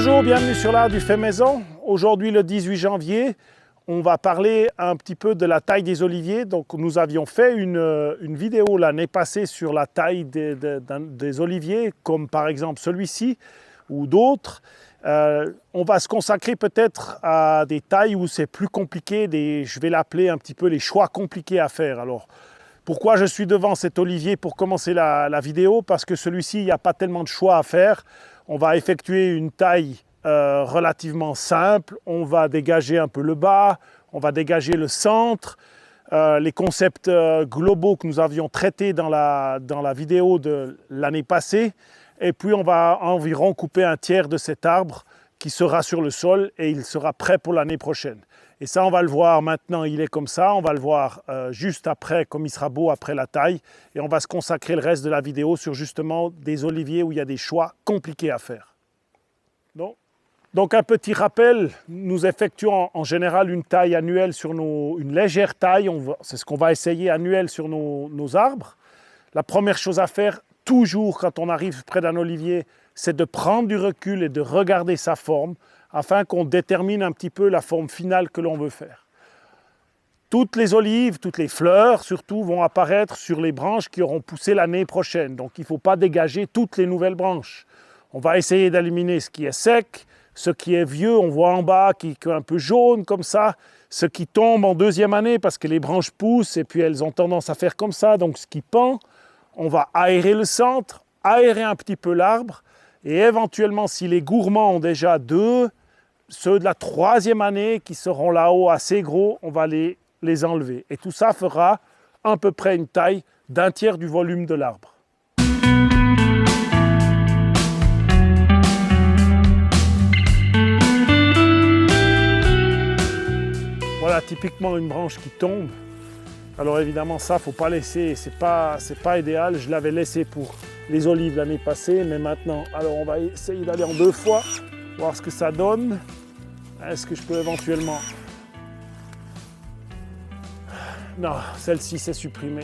Bonjour, bienvenue sur l'art du fait maison. Aujourd'hui le 18 janvier, on va parler un petit peu de la taille des oliviers. Donc nous avions fait une vidéo l'année passée sur la taille des oliviers, comme par exemple celui-ci ou d'autres. On va se consacrer peut-être à des tailles où c'est plus compliqué, je vais l'appeler un petit peu les choix compliqués à faire. Alors, pourquoi je suis devant cet olivier pour commencer la vidéo? Parce que celui-ci, il n'y a pas tellement de choix à faire. On va effectuer une taille relativement simple. On va dégager un peu le bas, on va dégager le centre. Les concepts globaux que nous avions traités dans la vidéo de l'année passée. Et puis on va environ couper un tiers de cet arbre qui sera sur le sol et il sera prêt pour l'année prochaine. Et ça, on va le voir maintenant, il est comme ça. On va le voir juste après, comme il sera beau après la taille. Et on va se consacrer le reste de la vidéo sur justement des oliviers où il y a des choix compliqués à faire. Donc un petit rappel, nous effectuons en général une taille annuelle sur une légère taille. C'est ce qu'on va essayer annuel sur nos arbres. La première chose à faire, toujours quand on arrive près d'un olivier, c'est de prendre du recul et de regarder sa forme afin qu'on détermine un petit peu la forme finale que l'on veut faire. Toutes les olives, toutes les fleurs surtout vont apparaître sur les branches qui auront poussé l'année prochaine. Donc il ne faut pas dégager toutes les nouvelles branches. On va essayer d'éliminer ce qui est sec, ce qui est vieux, on voit en bas qui est un peu jaune comme ça, ce qui tombe en deuxième année parce que les branches poussent et puis elles ont tendance à faire comme ça, donc ce qui pend. On va aérer le centre, aérer un petit peu l'arbre et éventuellement si les gourmands ont déjà ceux de la troisième année qui seront là-haut assez gros, on va les enlever. Et tout ça fera à peu près une taille d'un tiers du volume de l'arbre. Voilà typiquement une branche qui tombe. Alors évidemment ça, il ne faut pas laisser, c'est pas idéal. Je l'avais laissé pour les olives l'année passée, mais maintenant, alors on va essayer d'aller en 2 fois, voir ce que ça donne. Est-ce que je peux éventuellement... Non, celle-ci c'est supprimé.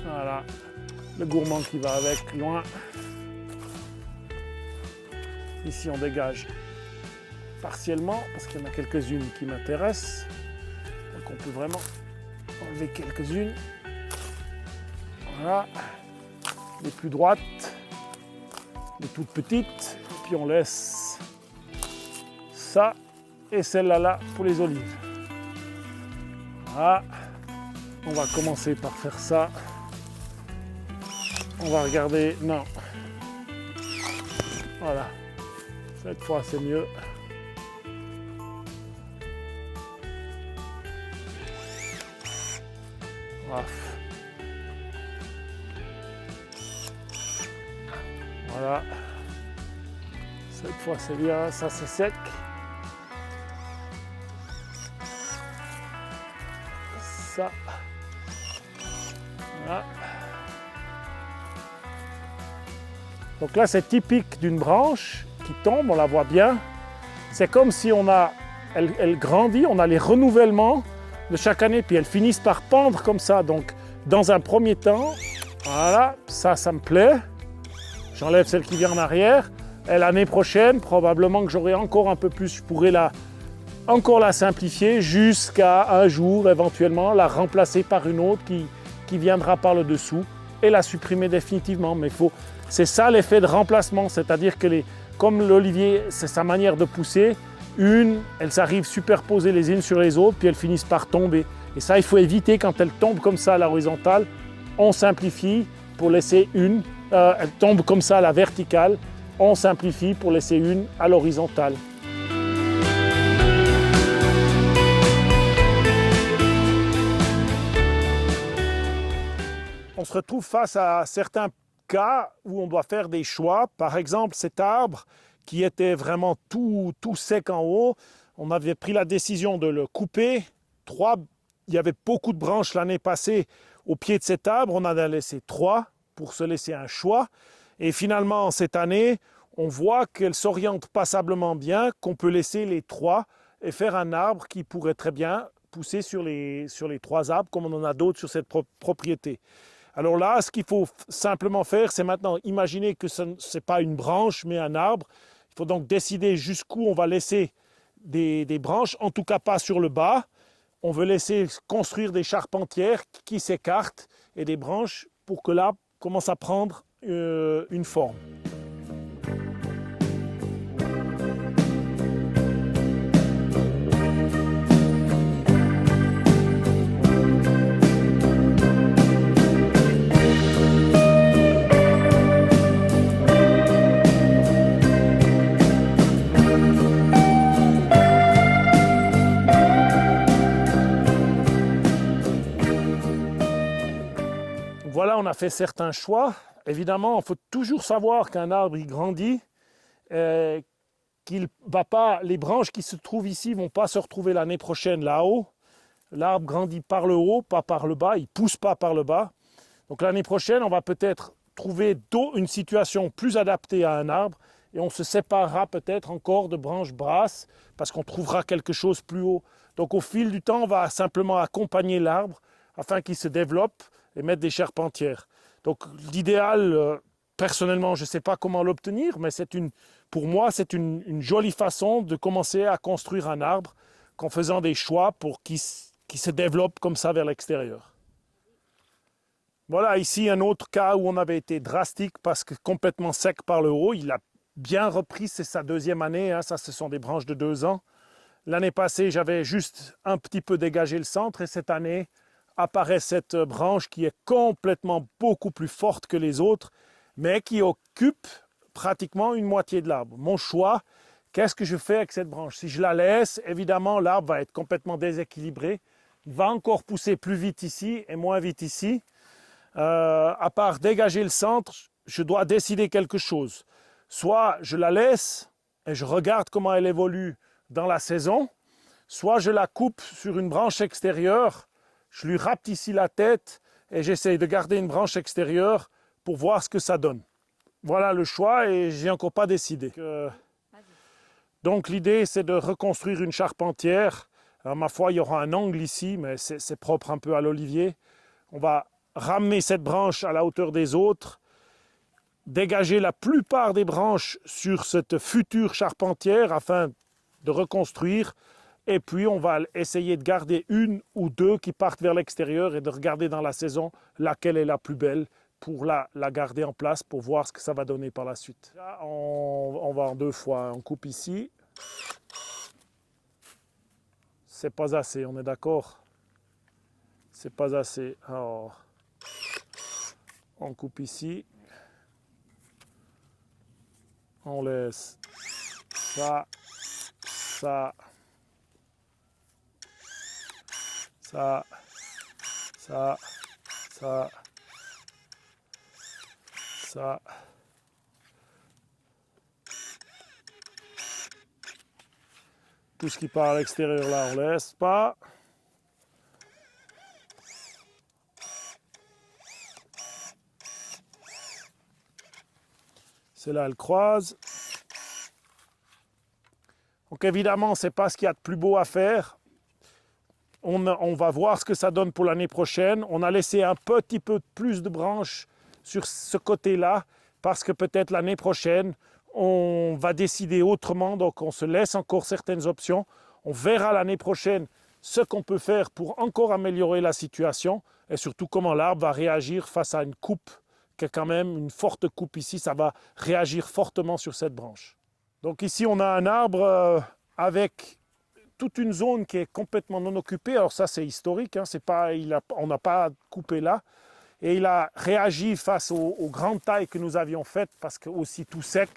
Voilà, le gourmand qui va avec, loin. Ici on dégage partiellement, parce qu'il y en a quelques-unes qui m'intéressent. Donc on peut vraiment enlever quelques-unes. Voilà, les plus droites, les toutes petites, et puis on laisse ça et celle-là pour les olives. Voilà, on va commencer par faire ça. On va regarder, non. Voilà, cette fois c'est mieux. Voilà, cette fois c'est bien, ça c'est sec. Ça, voilà. Donc là c'est typique d'une branche qui tombe, on la voit bien. C'est comme si elle grandit, on a les renouvellements de chaque année, puis elles finissent par pendre comme ça. Donc, dans un premier temps, voilà, ça me plaît. J'enlève celle qui vient en arrière. Et l'année prochaine, probablement que j'aurai encore un peu plus, je pourrais encore la simplifier jusqu'à un jour, éventuellement, la remplacer par une autre qui viendra par le dessous et la supprimer définitivement. Mais c'est ça l'effet de remplacement, c'est-à-dire que comme l'olivier, c'est sa manière de pousser, elles arrivent superposées les unes sur les autres, puis elles finissent par tomber. Et ça, il faut éviter quand elles tombent comme ça à la horizontale. On simplifie pour laisser une. Elles tombent comme ça à la verticale. On simplifie pour laisser une à l'horizontale. On se retrouve face à certains cas où on doit faire des choix. Par exemple, cet arbre qui était vraiment tout sec en haut, on avait pris la décision de le couper. Il y avait beaucoup de branches l'année passée au pied de cet arbre, on en a laissé 3 pour se laisser un choix. Et finalement, cette année, on voit qu'elle s'oriente passablement bien, qu'on peut laisser les 3 et faire un arbre qui pourrait très bien pousser sur les 3 arbres, comme on en a d'autres sur cette propriété. Alors là, ce qu'il faut simplement faire, c'est maintenant imaginer que ce n'est pas une branche, mais un arbre. Il faut donc décider jusqu'où on va laisser des branches, en tout cas pas sur le bas. On veut laisser construire des charpentières qui s'écartent et des branches pour que l'arbre commence à prendre une forme. Voilà, on a fait certains choix. Évidemment, il faut toujours savoir qu'un arbre il grandit, qu'il va pas, les branches qui se trouvent ici ne vont pas se retrouver l'année prochaine là-haut. L'arbre grandit par le haut, pas par le bas, il ne pousse pas par le bas. Donc l'année prochaine, on va peut-être trouver une situation plus adaptée à un arbre et on se séparera peut-être encore de branches basses parce qu'on trouvera quelque chose plus haut. Donc au fil du temps, on va simplement accompagner l'arbre afin qu'il se développe et mettre des charpentières. Donc l'idéal, personnellement, je ne sais pas comment l'obtenir, mais pour moi, c'est une jolie façon de commencer à construire un arbre qu'en faisant des choix pour qu'il se développe comme ça vers l'extérieur. Voilà ici un autre cas où on avait été drastique parce que complètement sec par le haut. Il a bien repris, c'est sa deuxième année, hein, ça ce sont des branches de 2 ans. L'année passée, j'avais juste un petit peu dégagé le centre et cette année, apparaît cette branche qui est complètement beaucoup plus forte que les autres, mais qui occupe pratiquement une moitié de l'arbre. Mon choix, qu'est-ce que je fais avec cette branche? Si je la laisse, évidemment, l'arbre va être complètement déséquilibré. Il va encore pousser plus vite ici et moins vite ici. À part dégager le centre, je dois décider quelque chose. Soit je la laisse et je regarde comment elle évolue dans la saison, soit je la coupe sur une branche extérieure. Je lui rapetissis la tête et j'essaye de garder une branche extérieure pour voir ce que ça donne. Voilà le choix et je n'ai encore pas décidé. Donc l'idée, c'est de reconstruire une charpentière. Alors, ma foi, il y aura un angle ici, mais c'est propre un peu à l'olivier. On va ramener cette branche à la hauteur des autres, dégager la plupart des branches sur cette future charpentière afin de reconstruire. Et puis, on va essayer de garder une ou deux qui partent vers l'extérieur et de regarder dans la saison laquelle est la plus belle pour la garder en place pour voir ce que ça va donner par la suite. Là, on va en 2 fois. On coupe ici. C'est pas assez, on est d'accord? C'est pas assez. Alors, on coupe ici. On laisse ça, ça. Ça, ça, ça, ça. Tout ce qui part à l'extérieur là, on laisse pas. Celle-là, elle croise. Donc évidemment, ce n'est pas ce qu'il y a de plus beau à faire. On va voir ce que ça donne pour l'année prochaine. On a laissé un petit peu plus de branches sur ce côté-là parce que peut-être l'année prochaine, on va décider autrement. Donc on se laisse encore certaines options. On verra l'année prochaine ce qu'on peut faire pour encore améliorer la situation et surtout comment l'arbre va réagir face à une coupe, qui est quand même une forte coupe ici. Ça va réagir fortement sur cette branche. Donc ici, on a un arbre avec toute une zone qui est complètement non occupée. Alors ça, c'est historique, hein, on n'a pas coupé là. Et il a réagi face aux grandes tailles que nous avions faites, parce que aussi tout sec.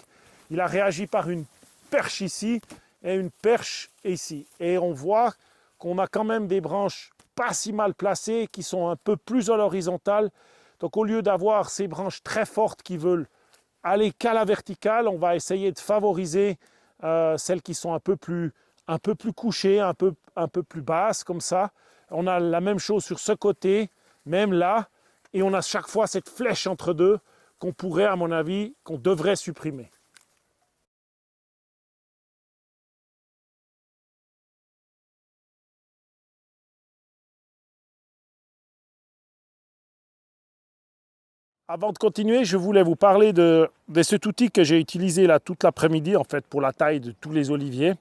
Il a réagi par une perche ici et une perche ici. Et on voit qu'on a quand même des branches pas si mal placées, qui sont un peu plus à l'horizontale. Donc au lieu d'avoir ces branches très fortes qui veulent aller qu'à la verticale, on va essayer de favoriser celles qui sont un peu plus couchées, un peu plus basses comme ça. On a la même chose sur ce côté, même là, et on a chaque fois cette flèche entre deux qu'on pourrait, à mon avis, qu'on devrait supprimer. Avant de continuer, je voulais vous parler de cet outil que j'ai utilisé là toute l'après-midi en fait pour la taille de tous les oliviers.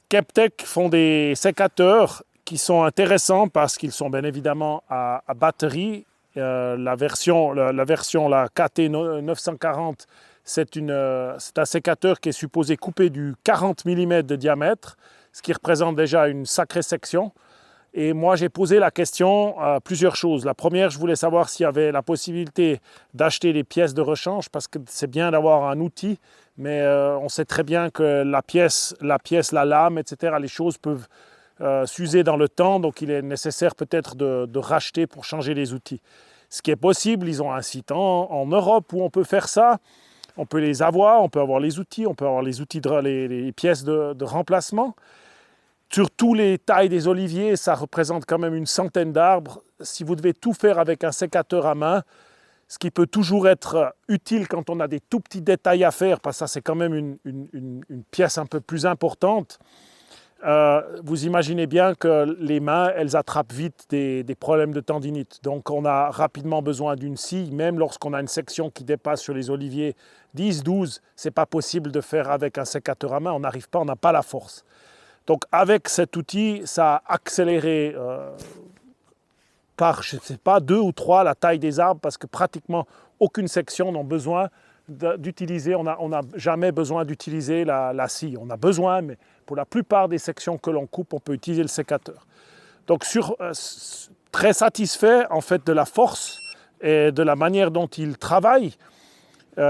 Keptech font des sécateurs qui sont intéressants parce qu'ils sont bien évidemment à batterie. La version la KT 940, c'est un sécateur qui est supposé couper du 40 mm de diamètre, ce qui représente déjà une sacrée section. Et moi, j'ai posé la question à plusieurs choses. La première, je voulais savoir s'il y avait la possibilité d'acheter des pièces de rechange, parce que c'est bien d'avoir un outil, mais on sait très bien que la pièce, la lame, etc., les choses peuvent s'user dans le temps, donc il est nécessaire peut-être de racheter pour changer les outils. Ce qui est possible, ils ont un site en Europe où on peut faire ça. On peut les avoir, on peut avoir les outils, on peut avoir les pièces de remplacement. Sur tous les tailles des oliviers, ça représente quand même une centaine d'arbres. Si vous devez tout faire avec un sécateur à main, ce qui peut toujours être utile quand on a des tout petits détails à faire, parce que ça c'est quand même une pièce un peu plus importante, vous imaginez bien que les mains, elles attrapent vite des problèmes de tendinite. Donc on a rapidement besoin d'une scie, même lorsqu'on a une section qui dépasse sur les oliviers 10, 12, ce n'est pas possible de faire avec un sécateur à main, on n'arrive pas, on n'a pas la force. Donc avec cet outil, ça a accéléré par, je ne sais pas, 2 ou 3 la taille des arbres parce que pratiquement aucune section n'a besoin d'utiliser, on n'a jamais besoin d'utiliser la scie. On a besoin, mais pour la plupart des sections que l'on coupe, on peut utiliser le sécateur. Donc très satisfait en fait de la force et de la manière dont il travaille.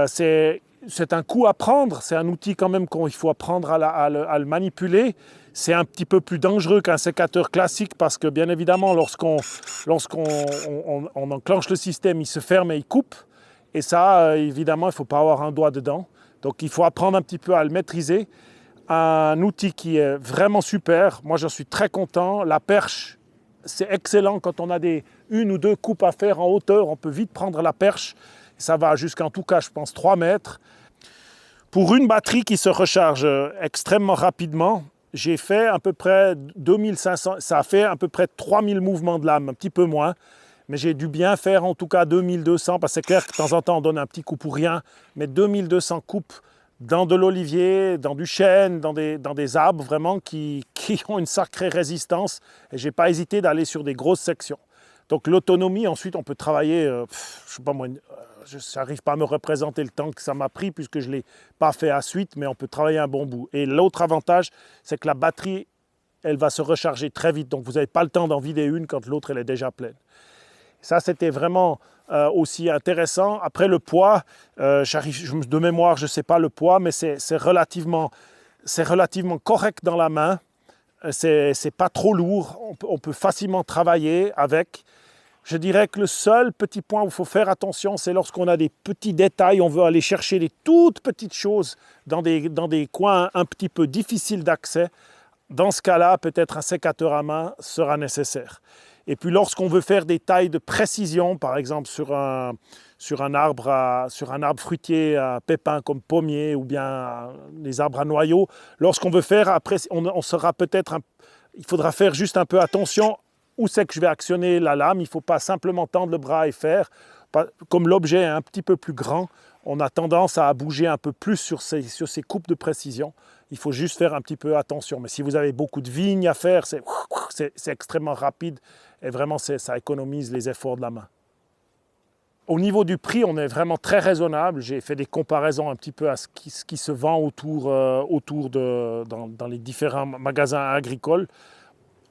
C'est un coup à prendre, c'est un outil quand même qu'il faut apprendre à le manipuler. C'est un petit peu plus dangereux qu'un sécateur classique parce que bien évidemment lorsqu'on enclenche le système, il se ferme et il coupe. Et ça, évidemment, il ne faut pas avoir un doigt dedans. Donc il faut apprendre un petit peu à le maîtriser. Un outil qui est vraiment super, moi j'en suis très content. La perche, c'est excellent quand on a une ou deux coupes à faire en hauteur, on peut vite prendre la perche. Ça va jusqu'en tout cas, je pense, 3 mètres. Pour une batterie qui se recharge extrêmement rapidement, j'ai fait à peu près 2500, ça a fait à peu près 3000 mouvements de lame, un petit peu moins. Mais j'ai dû bien faire en tout cas 2200, parce que c'est clair que de temps en temps on donne un petit coup pour rien. Mais 2200 coupes dans de l'olivier, dans du chêne, dans des arbres vraiment qui ont une sacrée résistance. Et je n'ai pas hésité d'aller sur des grosses sections. Donc l'autonomie, ensuite on peut travailler, je sais pas moi, je n'arrive pas à me représenter le temps que ça m'a pris puisque je ne l'ai pas fait à suite, mais on peut travailler un bon bout. Et l'autre avantage, c'est que la batterie, elle va se recharger très vite. Donc vous n'avez pas le temps d'en vider une quand l'autre elle est déjà pleine. Ça, c'était vraiment aussi intéressant. Après le poids, de mémoire, je ne sais pas le poids, mais c'est relativement correct dans la main. C'est pas trop lourd. On peut facilement travailler avec. Je dirais que le seul petit point où il faut faire attention, c'est lorsqu'on a des petits détails, on veut aller chercher des toutes petites choses dans des coins un petit peu difficiles d'accès. Dans ce cas-là, peut-être un sécateur à main sera nécessaire. Et puis lorsqu'on veut faire des tailles de précision, par exemple sur un arbre fruitier à pépins comme pommier ou bien les arbres à noyaux, lorsqu'on veut faire, après, il faudra faire juste un peu attention où c'est que je vais actionner la lame. Il ne faut pas simplement tendre le bras et faire. Comme l'objet est un petit peu plus grand, on a tendance à bouger un peu plus sur ces coupes de précision. Il faut juste faire un petit peu attention. Mais si vous avez beaucoup de vignes à faire, c'est extrêmement rapide et vraiment ça économise les efforts de la main. Au niveau du prix, on est vraiment très raisonnable. J'ai fait des comparaisons un petit peu à ce qui se vend dans les différents magasins agricoles.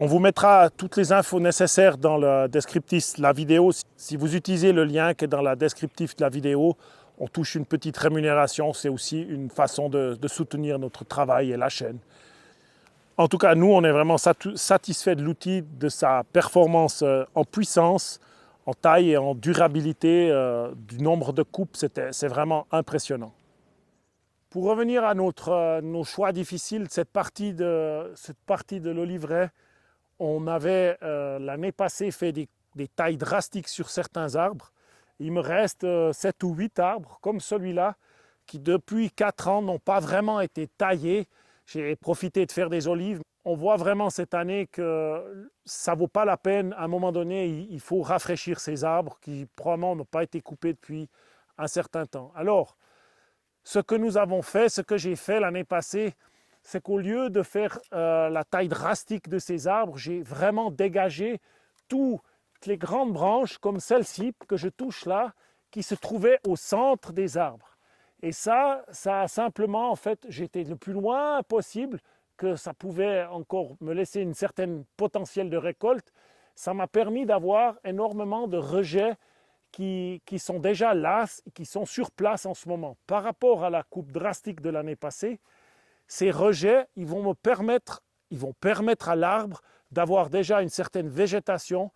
On vous mettra toutes les infos nécessaires dans le descriptif de la vidéo. Si vous utilisez le lien qui est dans le descriptif de la vidéo, on touche une petite rémunération. C'est aussi une façon de soutenir notre travail et la chaîne. En tout cas, nous, on est vraiment satisfaits de l'outil, de sa performance en puissance, en taille et en durabilité, du nombre de coupes. C'est vraiment impressionnant. Pour revenir à nos choix difficiles, cette partie de l'oliveraie, on avait l'année passée fait des tailles drastiques sur certains arbres. Il me reste 7 ou 8 arbres comme celui-là qui depuis 4 ans n'ont pas vraiment été taillés. J'ai profité de faire des olives. on voit vraiment cette année que ça ne vaut pas la peine. À un moment donné, il faut rafraîchir ces arbres qui probablement n'ont pas été coupés depuis un certain temps. Alors, ce que nous avons fait, ce que j'ai fait l'année passée, c'est qu'au lieu de faire la taille drastique de ces arbres, j'ai vraiment dégagé toutes les grandes branches comme celle-ci que je touche là, qui se trouvaient au centre des arbres. Et ça a simplement, en fait, j'étais le plus loin possible que ça pouvait encore me laisser une certaine potentiel de récolte. Ça m'a permis d'avoir énormément de rejets qui sont déjà là, qui sont sur place en ce moment. Par rapport à la coupe drastique de l'année passée, ces rejets, ils vont permettre à l'arbre d'avoir déjà une certaine végétation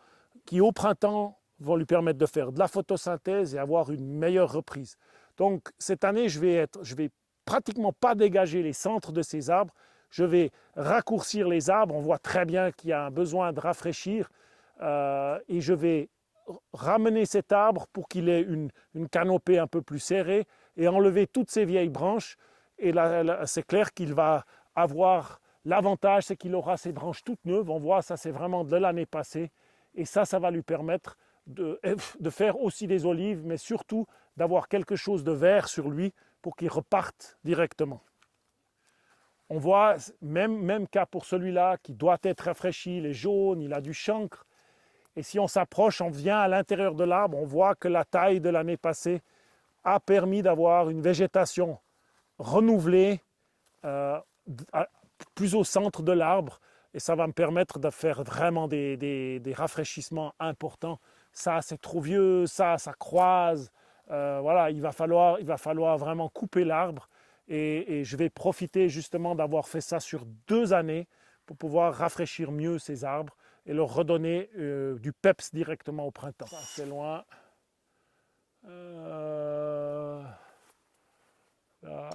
qui au printemps vont lui permettre de faire de la photosynthèse et avoir une meilleure reprise. Donc cette année, je vais pratiquement pas dégager les centres de ces arbres. Je vais raccourcir les arbres. On voit très bien qu'il y a un besoin de rafraîchir et je vais ramener cet arbre pour qu'il ait une canopée un peu plus serrée et enlever toutes ces vieilles branches. Et là, c'est clair qu'il va avoir l'avantage, c'est qu'il aura ses branches toutes neuves. On voit, ça c'est vraiment de l'année passée. Et ça va lui permettre de faire aussi des olives, mais surtout d'avoir quelque chose de vert sur lui pour qu'il reparte directement. On voit, même cas pour celui-là qui doit être rafraîchi, il est jaune, il a du chancre. Et si on s'approche, on vient à l'intérieur de l'arbre, on voit que la taille de l'année passée a permis d'avoir une végétation renouvelée plus au centre de l'arbre. Et ça va me permettre de faire vraiment des rafraîchissements importants. Ça, c'est trop vieux, ça croise. Voilà, il va falloir vraiment couper l'arbre. Et je vais profiter justement d'avoir fait ça sur 2 années pour pouvoir rafraîchir mieux ces arbres et leur redonner du peps directement au printemps. Ça, c'est loin. Là.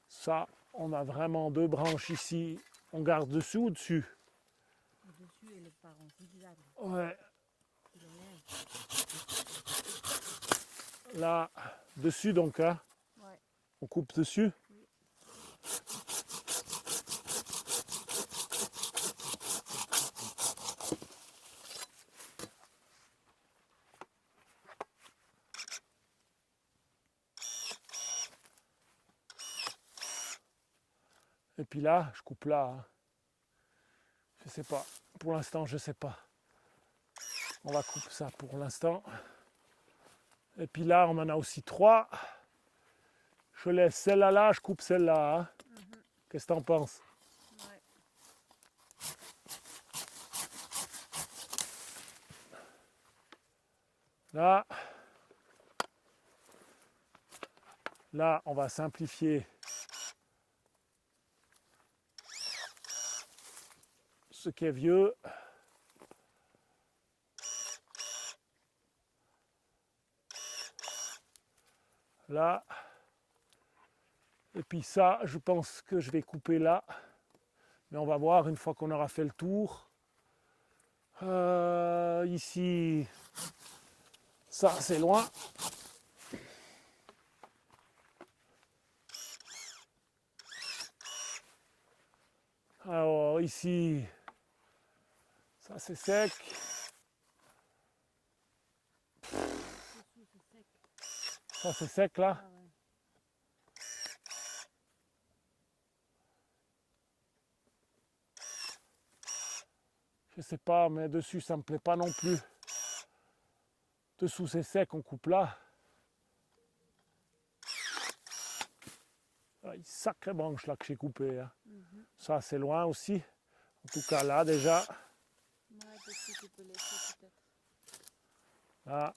Ça, on a vraiment 2 branches ici. On garde dessous ou dessus? Dessus, elle part en zigzag. Ouais. Là, dessus donc, hein? Ouais. On coupe dessus? Oui. Et puis là, je coupe là. Hein. Je sais pas. Pour l'instant, je sais pas. On va couper ça pour l'instant. Et puis là, on en a aussi 3. Je laisse celle-là là, je coupe celle-là. Hein. Qu'est-ce que tu en penses? Ouais. Là, on va simplifier ce qui est vieux. Là. Et puis ça, je pense que je vais couper là. Mais on va voir une fois qu'on aura fait le tour. Ici, ça c'est loin. Alors ici, ça c'est sec. Ça c'est sec là. Ah ouais. Je sais pas, mais dessus ça me plaît pas non plus. Dessous c'est sec, on coupe là. Ah, une sacrée branche là que j'ai coupée. Hein. Ça c'est loin aussi. En tout cas là déjà. Ouais, dessus, tu peux laisser peut-être. Là.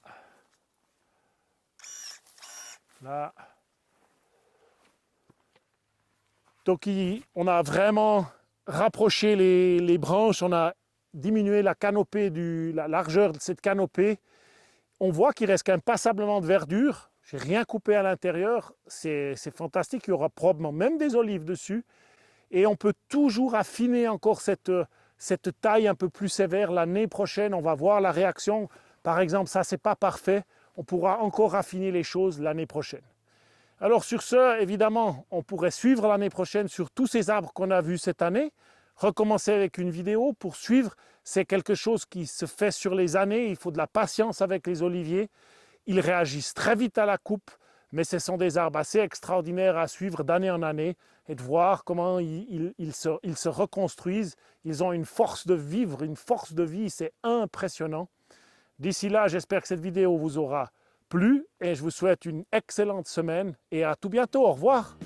Là. Donc on a vraiment rapproché les branches, on a diminué la canopée, la largeur de cette canopée. On voit qu'il reste quand même passablement de verdure. Je n'ai rien coupé à l'intérieur. C'est fantastique. Il y aura probablement même des olives dessus. Et on peut toujours affiner encore cette taille un peu plus sévère l'année prochaine. On va voir la réaction. Par exemple, ça, c'est pas parfait. On pourra encore affiner les choses l'année prochaine. Alors sur ce, évidemment, on pourrait suivre l'année prochaine sur tous ces arbres qu'on a vus cette année. recommencer avec une vidéo pour suivre. C'est quelque chose qui se fait sur les années. Il faut de la patience avec les oliviers. Ils réagissent très vite à la coupe, mais ce sont des arbres assez extraordinaires à suivre d'année en année et de voir comment ils se reconstruisent. Ils ont une force de vivre, une force de vie, c'est impressionnant. D'ici là, j'espère que cette vidéo vous aura plu et je vous souhaite une excellente semaine et à tout bientôt. Au revoir.